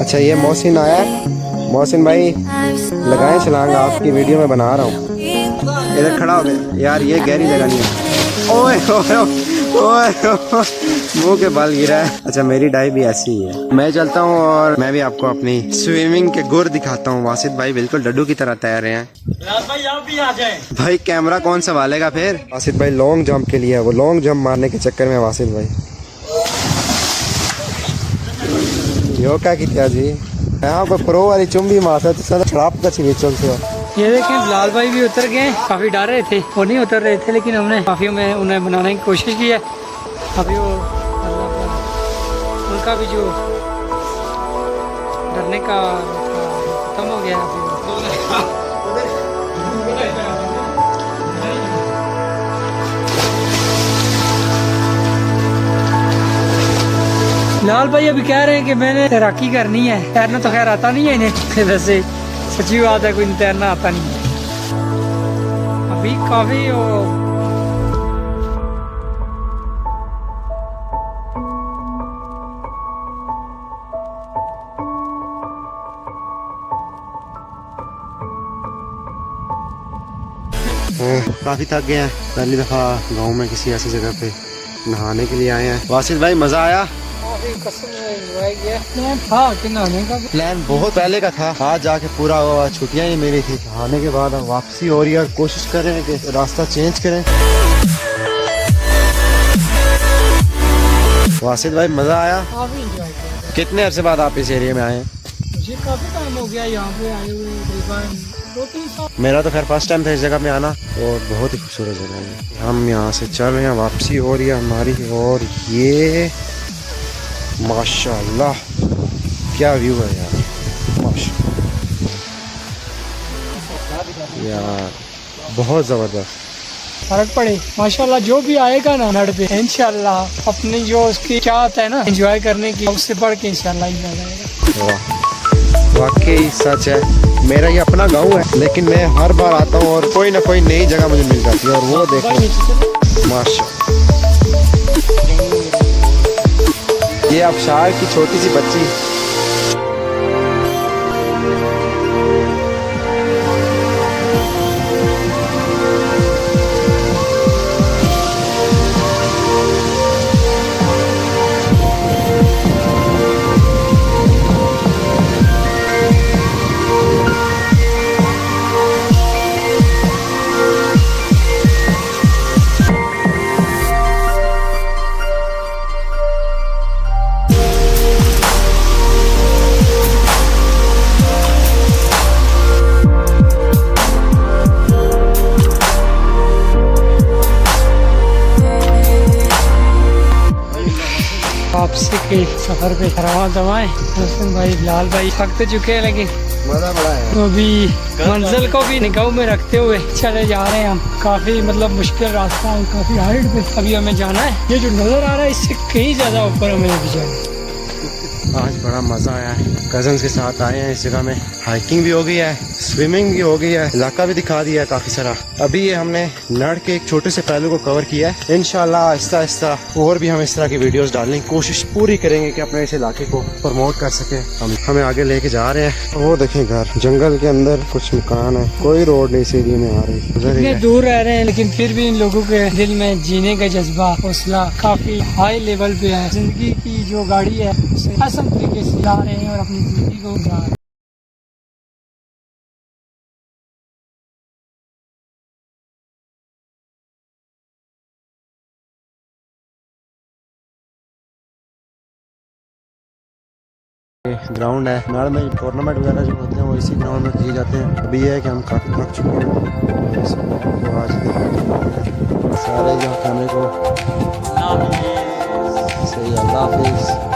अच्छा ये मोहसिन आया है। मोहसिन भाई लगाएं छलांग, आपकी वीडियो में बना रहा हूँ। इधर खड़ा हो गया यार, ये गहरी जगह नहीं है। ओए ओए ओए मुंह के बाल गिरा है। अच्छा मेरी डाई भी ऐसी ही है। मैं चलता हूँ और मैं भी आपको अपनी स्विमिंग के गुर दिखाता हूँ। वासिद भाई बिल्कुल डड्डू की तरह तैर रहे हैं। भाई आप भी आ जाए। भाई कैमरा कौन संभालेगा फिर? वासिद भाई लॉन्ग जंप के लिए, वो लॉन्ग जंप मारने के चक्कर में वासिद भाई यो क्या किया जी। यहाँ पर प्रो वाली चुम्बी मारता तो सर शराब का छिचल से। ये देखें बिलाल भाई भी उतर गए। काफी डर रहे थे, वो नहीं उतर रहे थे, लेकिन हमने काफी में उन्हें बनाने की कोशिश की है। अभी वो अल्लाह का उनका भी जो डरने का खत्म हो गया है। बिलाल भाई अभी कह रहे हैं कि मैंने तैराकी करनी है। तैरना तो खैर आता नहीं है इन्हें, वैसे सच्ची बात है, कोई तैरना आता नहीं है। अभी काफी वो काफी थक गए हैं। पहली दफा गांव में किसी ऐसी जगह पे नहाने के लिए आए हैं। वासिद भाई मजा आया? प्लान बहुत पहले का था, आज जाके पूरा हुआ। छुट्टियां ही मेरी थी। नहाने के बाद वापसी हो रही है और कोशिश कर रहे हैं कि रास्ता चेंज करें। वासिद भाई मजा आया? कितने अरसे बाद आप इस एरिया में आए हैं? मुझे काफी टाइम हो गया यहाँ पे आए हुए, तकरीबन 2-3 साल। मेरा तो खैर फर्स्ट टाइम था इस जगह में आना, और बहुत ही खूबसूरत जगह है। हम यहाँ से चल रहे हैं, वापसी हो रही है हमारी। और ये माशाल्लाह क्या व्यू है यार, माशाल्लाह यार, बहुत ज़बरदस्त। फर्क पड़े माशाल्लाह। जो भी आएगा ना नड़ पे इंशाल्लाह अपनी जो उसकी चाहत है ना एंजॉय करने की, उससे बढ़ के इंशाल्लाह ही आ जाएगा। वाह, वाकई सच है। मेरा ये अपना गांव है, लेकिन मैं हर बार आता हूँ और कोई ना कोई नई जगह मुझे मिल जाती है। और वो देखो माशाल्लाह, ये आबशार की छोटी सी बच्ची। वापसी के सफर पे रवां दवाएं। मोहसिन भाई बिलाल भाई थक तो चुके हैं, लेकिन मजा बड़ा है। तो अभी मंजिल को भी निगाह में रखते हुए चले जा रहे हैं हम। काफी मतलब मुश्किल रास्ता है, काफी हाइट पे अभी हमें जाना है। ये जो नजर आ रहा है इससे कहीं ज्यादा ऊपर हमें अभी जाना है। आज बड़ा मजा आया है। कजन्स के साथ आए हैं इस जगह में। हाइकिंग भी हो गई है, स्विमिंग भी हो गई है, इलाका भी दिखा दिया है काफी सारा। अभी ये हमने नड़ के एक छोटे से पहलू को कवर किया है। इंशाल्लाह आहिस्ता आहिस्ता और भी हम इस तरह की वीडियोस डालने की कोशिश पूरी करेंगे कि अपने इस इलाके को प्रमोट कर सके। हम हमें आगे लेके जा रहे हैं। वो देखें घर, जंगल के अंदर कुछ मकान है, कोई रोड नहीं इस एरिया में आ रही। इतने दूर रह रहे हैं, लेकिन फिर भी इन लोगों के दिल में जीने का जज्बा, हौसला काफी हाई लेवल पे है। जिंदगी की जो गाड़ी है उसे आसान तरीके से जा रहे हैं और अपनी जिंदगी को गुजार रहे हैं। ग्राउंड है नाड़ में, टूर्नामेंट वगैरह जो होते हैं वो इसी ग्राउंड में किए जाते हैं। अभी ये है कि हम काफ़ी थक चुके हैं, तो आज सारे जो कैमरे को सही, अल्लाह हाफिज़।